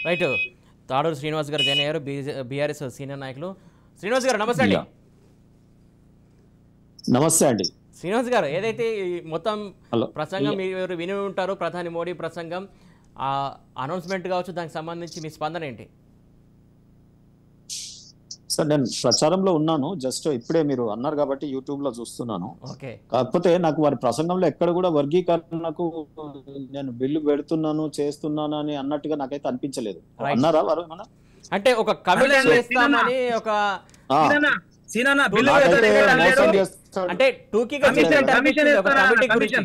Right. Tadur Srinivas గారు join అయ్యారు, BRS senior నాయకులు. శ్రీనివాస్ గారు నమస్తే అండి. నమస్తే అండి. శ్రీనివాస్ గారు, ఏదైతే మొత్తం హలో. ప్రసంగం మీరు విని ఉంటారు, ప్రధాని మోడీ ప్రసంగం, అనౌన్స్మెంట్ కావచ్చు, దానికి సంబంధించి మీ స్పందన ఏంటి? సార్, నేను ప్రచారంలో ఉన్నాను. జస్ట్ ఇప్పుడే మీరు అన్నారు కాబట్టి యూట్యూబ్ లో చూస్తున్నాను. ఓకే. కాకపోతే నాకు వారి ప్రసంగంలో ఎక్కడ కూడా వర్గీకరణకు నేను బిల్లు పెడుతున్నాను చేస్తున్నాను అని అన్నట్టుగా నాకైతే అనిపించలేదు. అన్నారా వారు? అంటే ఒక కమిటీ వేస్తామని ఒక అంటే టూకీగా కమిటీ గురించి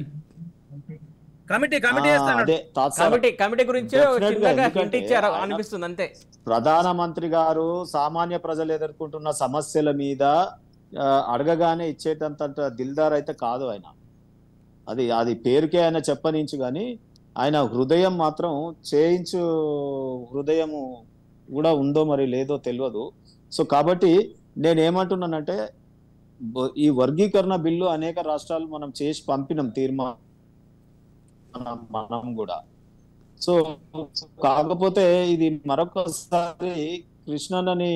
ఇచ్చారు అనిపిస్తుంది అంతే. ప్రధానమంత్రి గారు సామాన్య ప్రజలు ఎదుర్కొంటున్న సమస్యల మీద అడగగానే ఇచ్చేటంత దిల్దార్ అయితే కాదు ఆయన. అది పేరుకే ఆయన చెప్పనించు కానీ ఆయన హృదయం మాత్రం చేయించు హృదయము కూడా ఉందో మరి లేదో తెలియదు. సో కాబట్టి నేనేమంటున్నానంటే, ఈ వర్గీకరణ బిల్లు అనేక రాష్ట్రాలు మనం చేసి పంపినాం తీర్మానం మనం కూడా. సో కాకపోతే ఇది మరొకసారి కృష్ణన్నని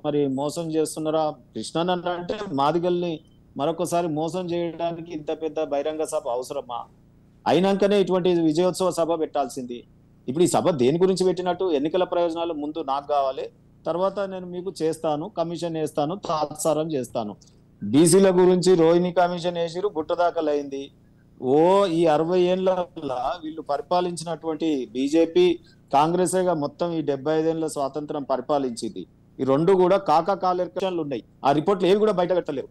మరి మోసం చేస్తున్నారా? కృష్ణన్న అంటే మాదిగల్ని మరొకసారి మోసం చేయడానికి ఇంత పెద్ద బహిరంగ సభ అవసరమా? అయినాకనే ఇటువంటి విజయోత్సవ సభ పెట్టాల్సింది. ఇప్పుడు ఈ సభ దేని గురించి పెట్టినట్టు? ఎన్నికల ప్రయోజనాలు ముందు నాకు కావాలి, తర్వాత నేను మీకు చేస్తాను, కమిషన్ వేస్తాను, తాత్సారం చేస్తాను. బీసీల గురించి రోహిణి కమిషన్ వేసిరు, బుట్టదాకలైంది. ఈ 60 ఏళ్ళ వీళ్ళు పరిపాలించినటువంటి బీజేపీ కాంగ్రెసేగా మొత్తం ఈ 75 ఏళ్ళ స్వాతంత్రం పరిపాలించింది. ఈ రెండు కూడా కాలేక్షన్లు ఉన్నాయి. ఆ రిపోర్ట్లు ఏవి కూడా బయట పెట్టలేవు.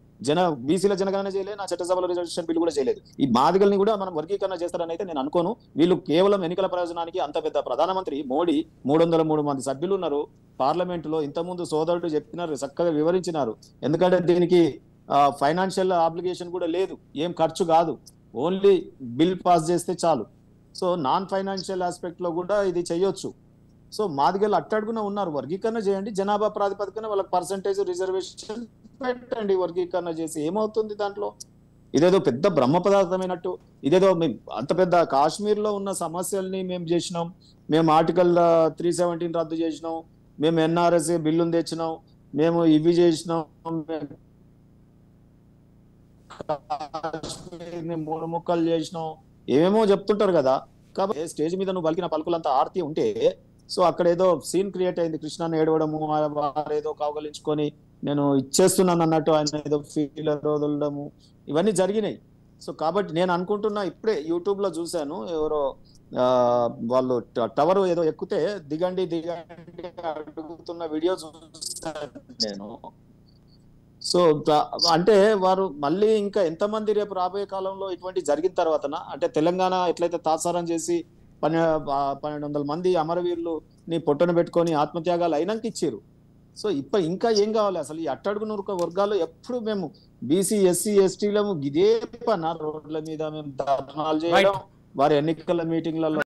బీసీల జనగణన చేయలేదు, నా చట్టసభలో రిజర్వేషన్ బిల్లు కూడా చేయలేదు. ఈ మాదిగల్ని కూడా మనం వర్గీకరణ చేస్తారని అయితే నేను అనుకోను. వీళ్ళు కేవలం ఎన్నికల ప్రయోజనానికి అంత పెద్ద ప్రధానమంత్రి మోడీ 303 మంది సభ్యులు ఉన్నారు పార్లమెంట్ లో. ఇంతకుముందు సోదరుడు చెప్పినారు, చక్కగా వివరించినారు. ఎందుకంటే దీనికి ఫైనాన్షియల్ ఆబ్లిగేషన్ కూడా లేదు, ఏం ఖర్చు కాదు, ఓన్లీ బిల్ పాస్ చేస్తే చాలు. సో నాన్ ఫైనాన్షియల్ ఆస్పెక్ట్ లో కూడా ఇది చేయొచ్చు. సో మాదిగలు అట్టడుగున ఉన్నారు, వర్గీకరణ చేయండి, జనాభా ప్రాతిపదికన వాళ్ళకి పర్సంటేజ్ రిజర్వేషన్ పెట్టండి. వర్గీకరణ చేసి ఏమవుతుంది దాంట్లో? ఇదేదో పెద్ద బ్రహ్మ పదార్థమైనట్టు, ఇదేదో అంత పెద్ద కాశ్మీర్ లో ఉన్న సమస్యల్ని మేము చేసినాం, మేము ఆర్టికల్ 317 రద్దు చేసినాం, మేము ఎన్ఆర్ఎస్ బిల్లును తెచ్చినాం, మేము ఇవి చేసినాం, కాశ్మీర్ని 3 ముక్కలు చేసినాం, ఏమేమో చెప్తుంటారు కదా. కాబట్టి స్టేజ్ మీద నువ్వు పలికిన పలుకులంతా ఆర్తి ఉంటే, సో అక్కడ ఏదో సీన్ క్రియేట్ అయింది, కృష్ణాన్ని ఏడవడము, వారేదో కావగలించుకొని నేను ఇచ్చేస్తున్నాను అన్నట్టు ఆయన ఏదో ఫీల్ వదలడము, ఇవన్నీ జరిగినాయి. సో కాబట్టి నేను అనుకుంటున్నా, ఇప్పుడే యూట్యూబ్ లో చూశాను, ఎవరో వాళ్ళు టవర్ ఏదో ఎక్కితే దిగండి దిగండి అడుగుతున్న వీడియో చూస్తాను నేను. సో అంటే వారు మళ్ళీ ఇంకా ఎంతమంది రేపు రాబోయే కాలంలో ఇటువంటి జరిగిన తర్వాతనా, అంటే తెలంగాణ ఎట్లయితే తాత్సారం చేసి 1200 మంది అమరవీరులు నీ పొట్టను పెట్టుకొని ఆత్మత్యాగాలు అయినాక ఇచ్చారు. సో ఇంకా ఏం కావాలి అసలు? ఈ అట్టడుగున వర్గాలు ఎప్పుడు మేము బీసీ ఎస్సీ ఎస్టీలము ఇదే పని రోడ్ల మీద మేము ధర్నాలు చేయడం, వారి ఎన్నికల మీటింగ్లలో